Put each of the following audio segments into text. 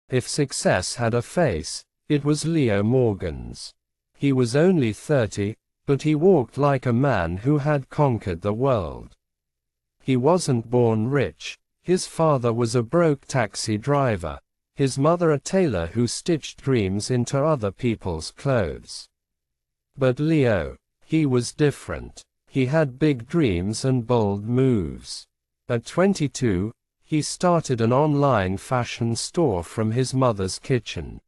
If success had a face, it was Leo Morgan's. He was only 30, but he walked like a man who had conquered the world. He wasn't born rich. His father was a broke taxi driver, his mother a tailor who stitched dreams into other people's clothes. But Leo, he was different. He had big dreams and bold moves. At 22, he started an online fashion store from his mother's kitchen.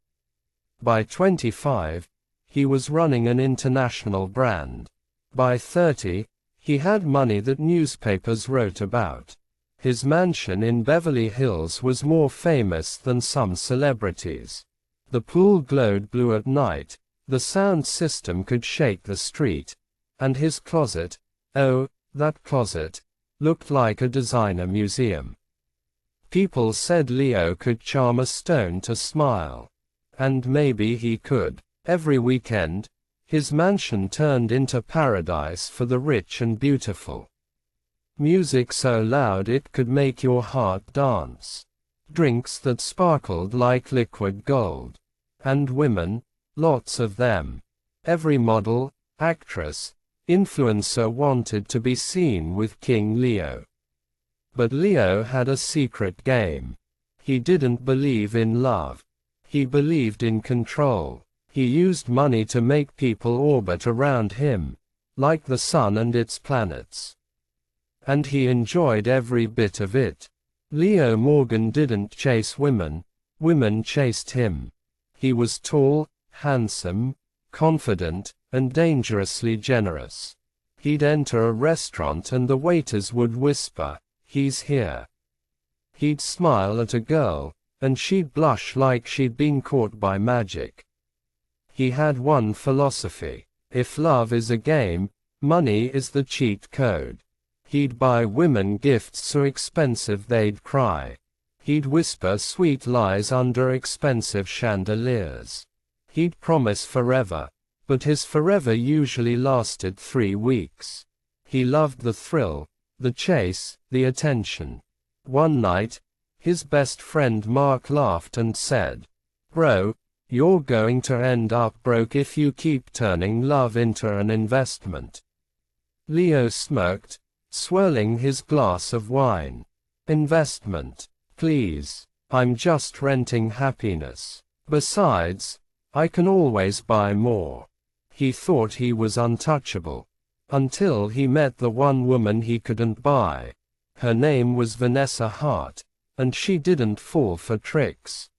By 25, he was running an international brand. By 30, he had money that newspapers wrote about. His mansion in Beverly Hills was more famous than some celebrities. The pool glowed blue at night, the sound system could shake the street, and his closet, oh, that closet, looked like a designer museum. People said Leo could charm a stone to smile. And maybe he could. Every weekend, his mansion turned into paradise for the rich and beautiful. Music so loud it could make your heart dance. Drinks that sparkled like liquid gold. And women, lots of them. Every model, actress, influencer wanted to be seen with King Leo. But Leo had a secret game. He didn't believe in love. He believed in control. He used money to make people orbit around him, like the sun and its planets. And he enjoyed every bit of it. Leo Morgan didn't chase women, women chased him. He was tall, handsome, confident, and dangerously generous. He'd enter a restaurant and the waiters would whisper, "He's here." He'd smile at a girl, and she'd blush like she'd been caught by magic. He had one philosophy: if love is a game, money is the cheat code. He'd buy women gifts so expensive they'd cry. He'd whisper sweet lies under expensive chandeliers. He'd promise forever, but his forever usually lasted 3 weeks. He loved the thrill, the chase, the attention. One night, his best friend Mark laughed and said, "Bro, you're going to end up broke if you keep turning love into an investment." Leo smirked, swirling his glass of wine. "Investment? Please. I'm just renting happiness. Besides, I can always buy more." He thought he was untouchable. Until he met the one woman he couldn't buy. Her name was Vanessa Hart, and she didn't fall for tricks.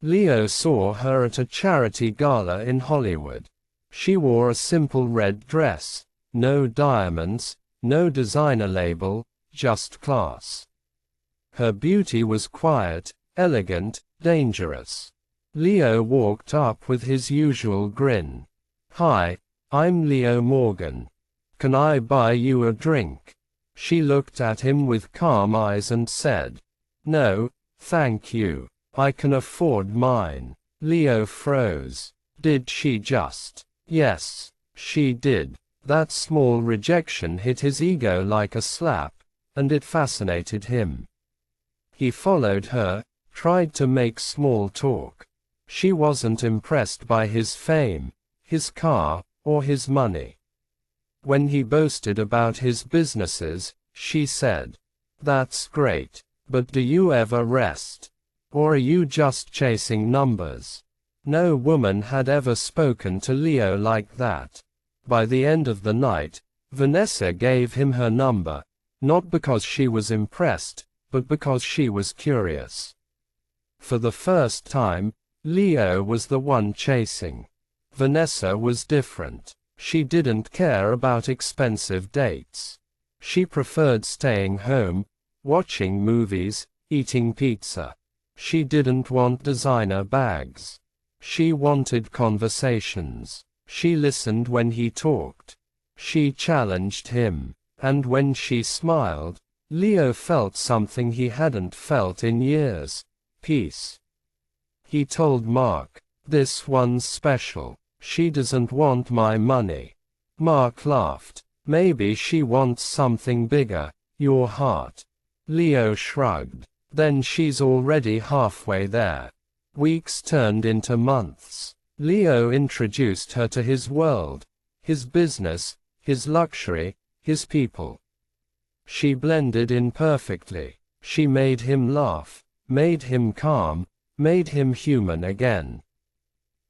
Leo saw her at a charity gala in Hollywood. She wore a simple red dress, no diamonds, no designer label, just class. Her beauty was quiet, elegant, dangerous. Leo walked up with his usual grin. "Hi, I'm Leo Morgan. Can I buy you a drink?" She looked at him with calm eyes and said, "No, thank you. I can afford mine." Leo froze. Did she just? Yes, she did. That small rejection hit his ego like a slap, and it fascinated him. He followed her, tried to make small talk. She wasn't impressed by his fame, his car, or his money. When he boasted about his businesses, she said, "That's great, but do you ever rest? Or are you just chasing numbers?" No woman had ever spoken to Leo like that. By the end of the night, Vanessa gave him her number, not because she was impressed, but because she was curious. For the first time, Leo was the one chasing. Vanessa was different. She didn't care about expensive dates. She preferred staying home, watching movies, eating pizza. She didn't want designer bags. She wanted conversations. She listened when he talked. She challenged him. And when she smiled, Leo felt something he hadn't felt in years: peace. He told Mark, "This one's special. She doesn't want my money." Mark laughed. "Maybe she wants something bigger, your heart." Leo shrugged. "Then she's already halfway there." Weeks turned into months. Leo introduced her to his world, his business, his luxury, his people. She blended in perfectly. She made him laugh, made him calm, made him human again.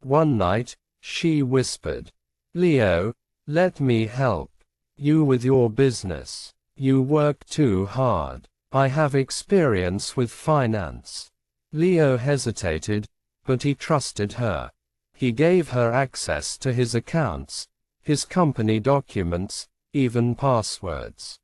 One night, she whispered, "Leo, let me help you with your business. You work too hard. I have experience with finance." Leo hesitated, but he trusted her. He gave her access to his accounts, his company documents, even passwords.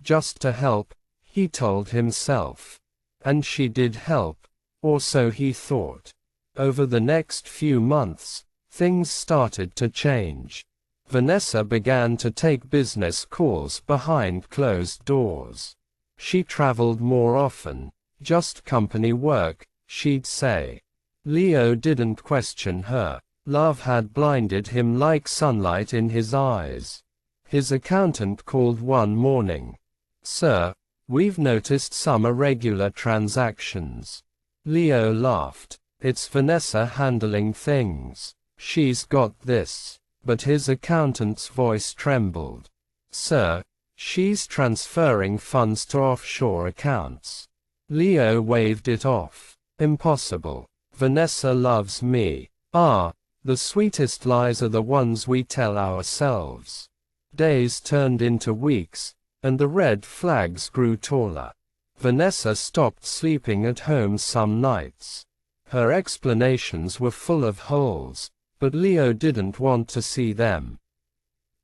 Just to help, he told himself. And she did help, or so he thought. Over the next few months, things started to change. Vanessa began to take business calls behind closed doors. She traveled more often. Just company work, she'd say. Leo didn't question her. Love had blinded him like sunlight in his eyes. His accountant called one morning. "Sir, we've noticed some irregular transactions." Leo laughed. "It's Vanessa handling things. She's got this." But his accountant's voice trembled. "Sir, she's transferring funds to offshore accounts." Leo waved it off. "Impossible. Vanessa loves me." Ah, the sweetest lies are the ones we tell ourselves. Days turned into weeks, and the red flags grew taller. Vanessa stopped sleeping at home some nights. Her explanations were full of holes, but Leo didn't want to see them.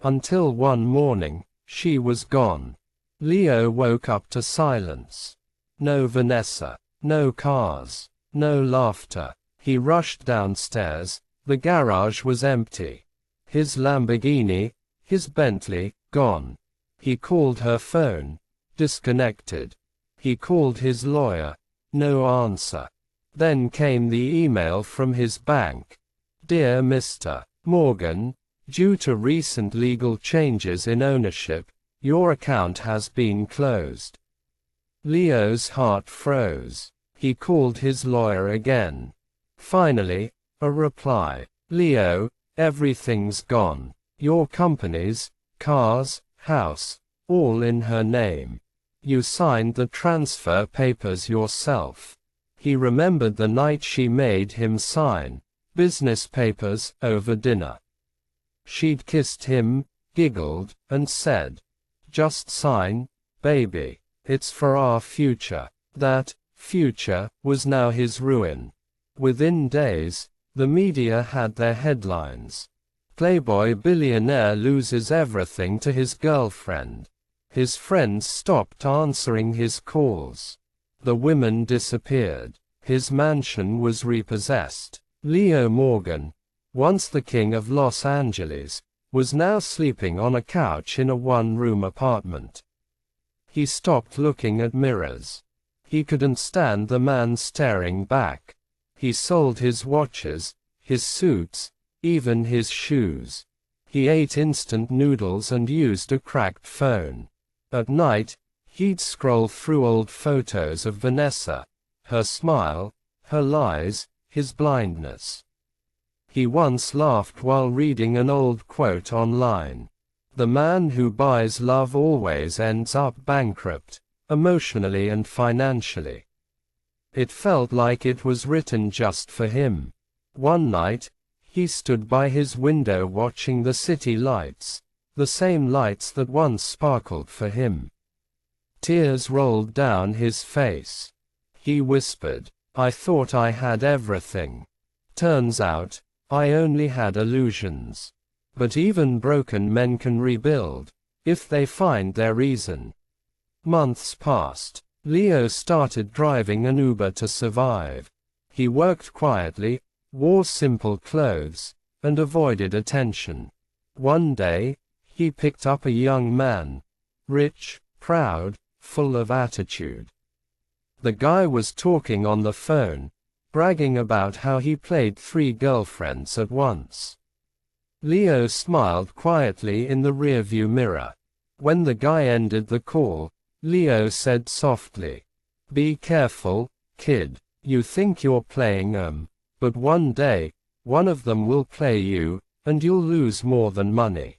Until one morning, she was gone. Leo woke up to silence. No Vanessa, no cars, no laughter. He rushed downstairs. The garage was empty. His Lamborghini, his Bentley, gone. He called her phone. Disconnected. He called his lawyer. No answer. Then came the email from his bank. "Dear Mr. Morgan, due to recent legal changes in ownership, your account has been closed." Leo's heart froze. He called his lawyer again. Finally, a reply. "Leo, everything's gone. Your companies, cars, house, all in her name. You signed the transfer papers yourself." He remembered the night she made him sign business papers over dinner. She'd kissed him, giggled, and said, "Just sign, baby. It's for our future." That future was now his ruin. Within days, the media had their headlines. Playboy billionaire loses everything to his girlfriend. His friends stopped answering his calls. The women disappeared. His mansion was repossessed. Leo Morgan, once the king of Los Angeles, was now sleeping on a couch in a one-room apartment. He stopped looking at mirrors. He couldn't stand the man staring back. He sold his watches, his suits, even his shoes. He ate instant noodles and used a cracked phone. At night, he'd scroll through old photos of Vanessa, her smile, her lies, his blindness. He once laughed while reading an old quote online. "The man who buys love always ends up bankrupt, emotionally and financially." It felt like it was written just for him. One night, he stood by his window watching the city lights, the same lights that once sparkled for him. Tears rolled down his face. He whispered, "I thought I had everything. Turns out, I only had illusions." But even broken men can rebuild, if they find their reason. Months passed. Leo started driving an Uber to survive. He worked quietly, wore simple clothes, and avoided attention. One day, he picked up a young man. Rich, proud, full of attitude. The guy was talking on the phone, bragging about how he played 3 girlfriends at once. Leo smiled quietly in the rearview mirror. When the guy ended the call, Leo said softly, "Be careful, kid. You think you're playing 'em, but one day, one of them will play you, and you'll lose more than money.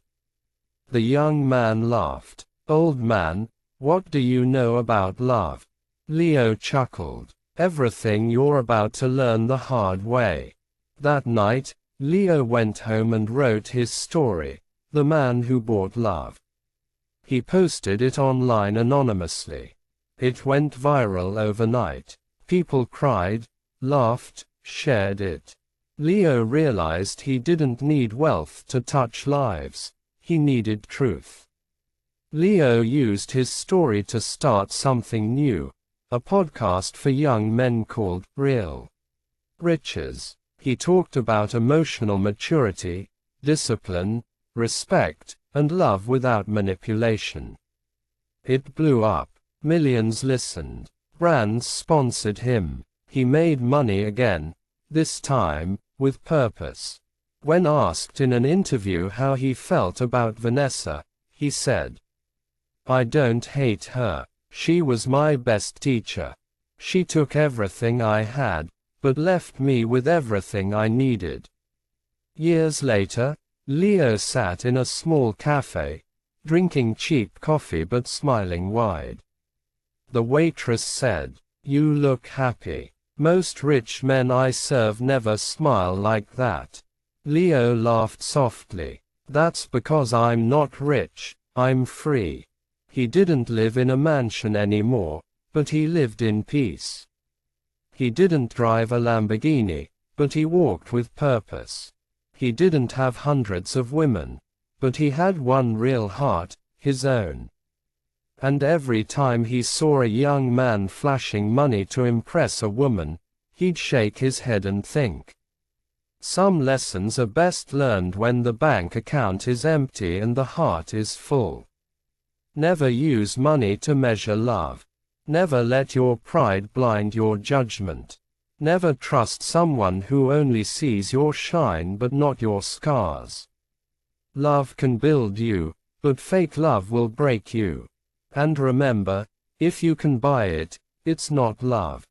The young man laughed. Old man, what do you know about love? Leo chuckled. Everything you're about to learn the hard way. That night, Leo went home and wrote his story, The Man Who Bought Love. He posted it online anonymously. It went viral overnight. People cried, laughed, shared it. Leo realized he didn't need wealth to touch lives. He needed truth. Leo used his story to start something new, a podcast for young men called Real Riches. He talked about emotional maturity, discipline, respect, and love without manipulation. It blew up. Millions listened. Brands sponsored him. He made money again, this time, with purpose. When asked in an interview how he felt about Vanessa, he said, "I don't hate her. She was my best teacher. She took everything I had, but left me with everything I needed." Years later, Leo sat in a small cafe, drinking cheap coffee but smiling wide. The waitress said, "You look happy. Most rich men I serve never smile like that." Leo laughed softly. "That's because I'm not rich, I'm free." He didn't live in a mansion anymore, but he lived in peace. He didn't drive a Lamborghini, but he walked with purpose. He didn't have hundreds of women, but he had one real heart, his own. And every time he saw a young man flashing money to impress a woman, he'd shake his head and think, some lessons are best learned when the bank account is empty and the heart is full. Never use money to measure love. Never let your pride blind your judgment. Never trust someone who only sees your shine but not your scars. Love can build you, but fake love will break you. And remember, if you can buy it, it's not love.